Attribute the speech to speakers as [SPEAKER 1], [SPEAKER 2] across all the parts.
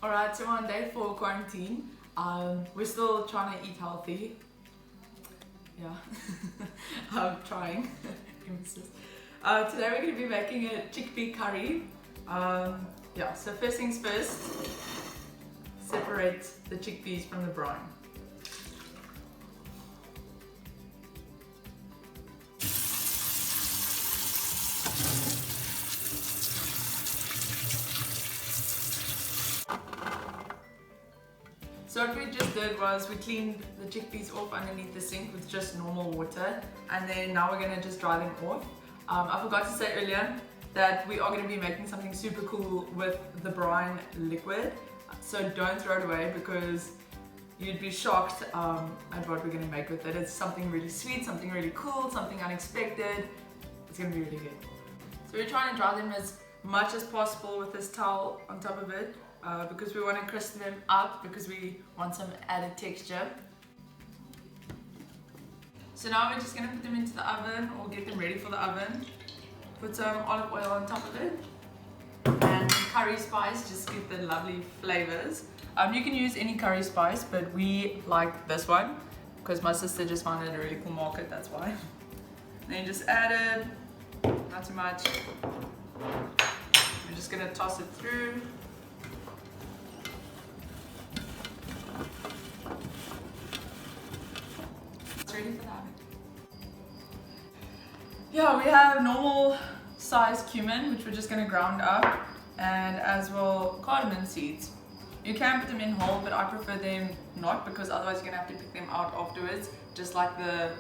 [SPEAKER 1] Alright, so we're on day 4 quarantine. We're still trying to eat healthy. Yeah, I'm trying. Emphasis. Today we're going to be making a chickpea curry. Yeah, so first things first, separate the chickpeas from the brine. So what we just did was we cleaned the chickpeas off underneath the sink with just normal water, and then now we're going to just dry them off. I forgot to say earlier that we are going to be making something super cool with the brine liquid, so don't throw it away because you'd be shocked at what we're going to make with it. It's something really sweet, something really cool, something unexpected. It's going to be really good. So we're trying to dry them as much as possible with this towel on top of it. Because we want to crisp them up, because we want some added texture. So now we're just going to put them into the oven or get them ready for the oven. Put some olive oil on top of it and curry spice, just give the lovely flavors. You can use any curry spice, but we like this one because my sister just found it a really cool market, that's why. And then just add it, not too much. We're just going to toss it through. Ready for that. Yeah, we have normal size cumin, which we're just going to ground up, and as well cardamom seeds. You can put them in whole, but I prefer them not, because otherwise you're going to have to pick them out afterwards, just like the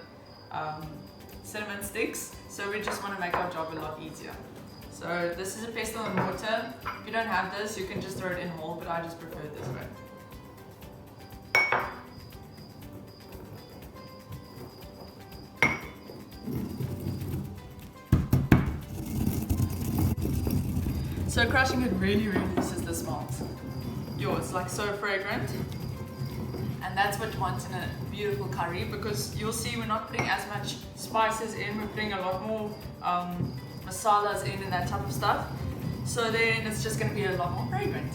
[SPEAKER 1] cinnamon sticks. So we just want to make our job a lot easier. So this is a pestle and mortar. If you don't have this, you can just throw it in whole, but I just prefer it this way. So crushing it really reduces the smell. It's like so fragrant. And that's what you want in a beautiful curry, because you'll see we're not putting as much spices in, we're putting a lot more masalas in and that type of stuff. So then it's just going to be a lot more fragrant.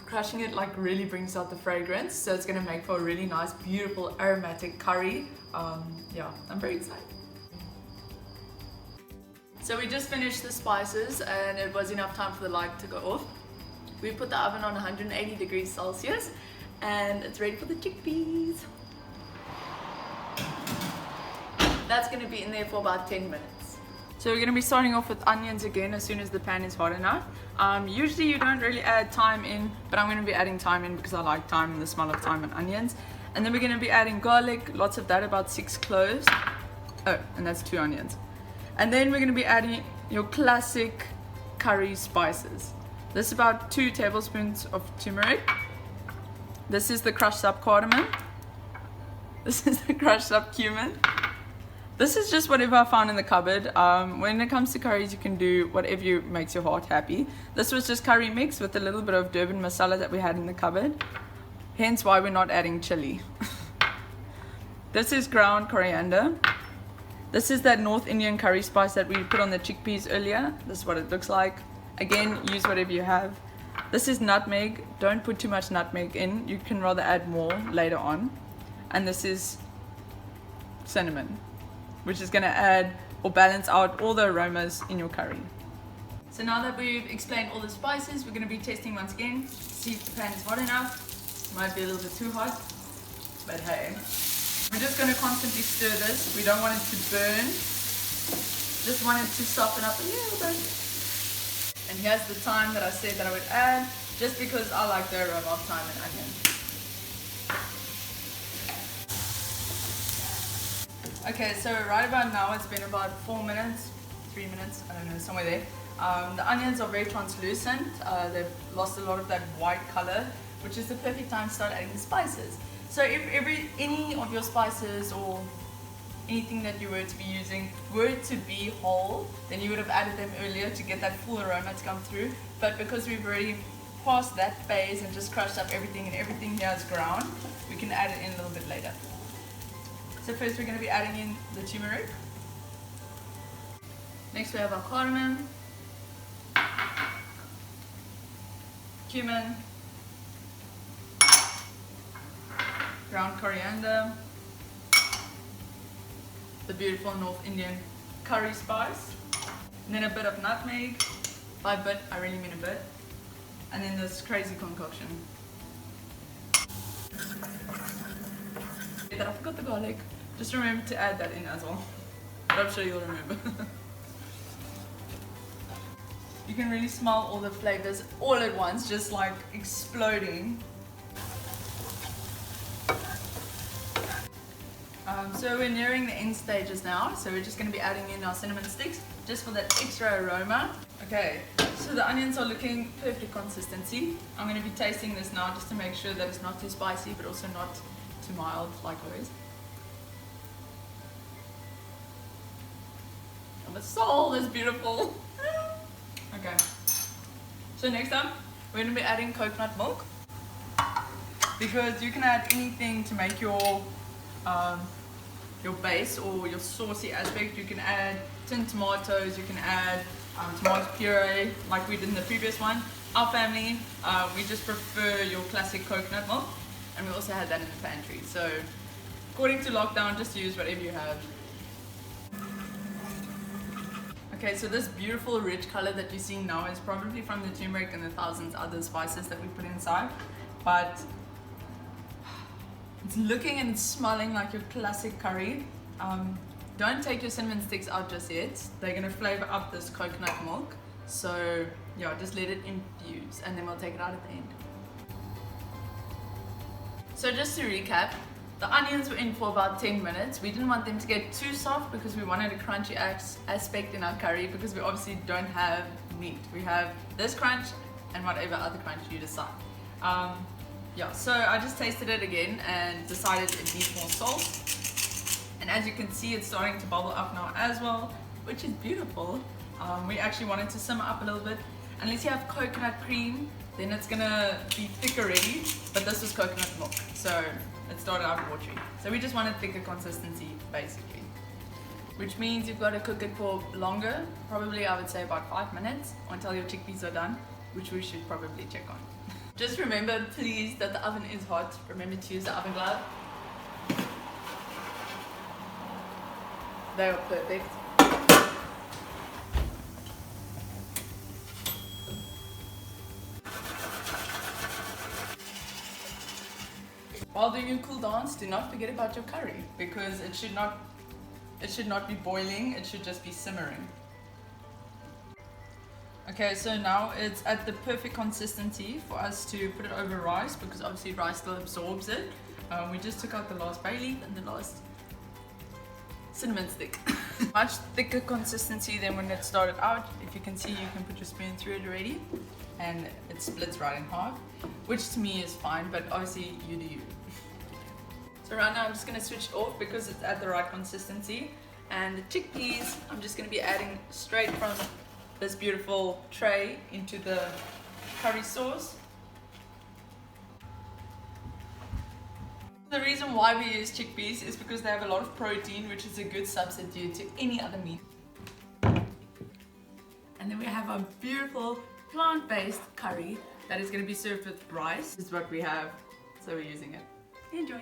[SPEAKER 1] Crushing it like really brings out the fragrance, so it's going to make for a really nice, beautiful, aromatic curry. Yeah, I'm very excited. So we just finished the spices and it was enough time for the light to go off. We put the oven on 180 degrees Celsius and it's ready for the chickpeas. That's going to be in there for about 10 minutes. So we're going to be starting off with onions again as soon as the pan is hot enough. Usually you don't really add thyme in, but I'm going to be adding thyme in because I like thyme and the smell of thyme and onions. And then we're going to be adding garlic, lots of that, about 6 cloves. Oh, and that's 2 onions. And then we're going to be adding your classic curry spices. This is about 2 tablespoons of turmeric. This is the crushed up cardamom. This is the crushed up cumin. This is just whatever I found in the cupboard. When it comes to curries, you can do whatever makes your heart happy. This was just curry mix with a little bit of Durban masala that we had in the cupboard. Hence why we're not adding chili. This is ground coriander. This is that North Indian curry spice that we put on the chickpeas earlier. This is what it looks like. Again, use whatever you have. This is nutmeg. Don't put too much nutmeg in. You can rather add more later on. And this is cinnamon, which is going to add or balance out all the aromas in your curry. So now that we've explained all the spices, we're going to be testing once again, see if the pan is hot enough. Might be a little bit too hot, but hey. We're just going to constantly stir this. We don't want it to burn, just want it to soften up a little bit. And here's the thyme that I said that I would add, just because I like the aroma of thyme and onion. Okay, so right about now it's been about 4 minutes, 3 minutes, I don't know, somewhere there. The onions are very translucent. They've lost a lot of that white color, which is the perfect time to start adding the spices. So if any of your spices or anything that you were to be using were to be whole, then you would have added them earlier to get that full aroma to come through. But because we've already past that phase and just crushed up everything, and everything here is ground, we can add it in a little bit later. So first we're going to be adding in the turmeric. Next we have our cardamom, cumin, ground coriander, the beautiful North Indian curry spice, and then a bit of nutmeg. By bit, I really mean a bit. And then this crazy concoction. I forgot the garlic. Just remember to add that in as well. But I'm sure you'll remember. You can really smell all the flavors all at once, just like exploding. So we're nearing the end stages now, so we're just going to be adding in our cinnamon sticks just for that extra aroma. Okay, so the onions are looking perfect consistency. I'm going to be tasting this now just to make sure that it's not too spicy but also not too mild like always. Oh, the soul is beautiful. Okay, so next up we're going to be adding coconut milk, because you can add anything to make your base or your saucy aspect. You can add tinned tomatoes, you can add tomato puree like we did in the previous one. Our family, we just prefer your classic coconut milk, and we also had that in the pantry. So according to lockdown, just use whatever you have. Okay, so this beautiful rich color that you're seeing now is probably from the turmeric and the thousands other spices that we put inside, but it's looking and smelling like your classic curry. Don't take your cinnamon sticks out just yet. They're gonna flavor up this coconut milk. So yeah, just let it infuse and then we'll take it out at the end. So just to recap, the onions were in for about 10 minutes. We didn't want them to get too soft because we wanted a crunchy aspect in our curry, because we obviously don't have meat. We have this crunch and whatever other crunch you decide. Yeah, so I just tasted it again and decided it needs more salt. And as you can see, it's starting to bubble up now as well, which is beautiful. We actually wanted to simmer up a little bit. Unless you have coconut cream, then it's gonna be thick already, but this was coconut milk, so it started out watery. So we just wanted thicker consistency, basically. Which means you've got to cook it for longer, probably I would say about 5 minutes, until your chickpeas are done, which we should probably check on. Just remember, please, that the oven is hot. Remember to use the oven glove. They are perfect. While doing your cool dance, do not forget about your curry, because it should not be boiling, it should just be simmering. Okay, so now it's at the perfect consistency for us to put it over rice, because obviously rice still absorbs it. We just took out the last bay leaf and the last cinnamon stick. Much thicker consistency than when it started out. If you can see, you can put your spoon through it already and it splits right in half, which to me is fine, but obviously you do you. So right now I'm just going to switch it off because it's at the right consistency, and the chickpeas I'm just going to be adding straight from this beautiful tray into the curry sauce. The reason why we use chickpeas is because they have a lot of protein, which is a good substitute to any other meat. And then we have our beautiful plant-based curry that is going to be served with rice. This is what we have, so we're using it. Enjoy!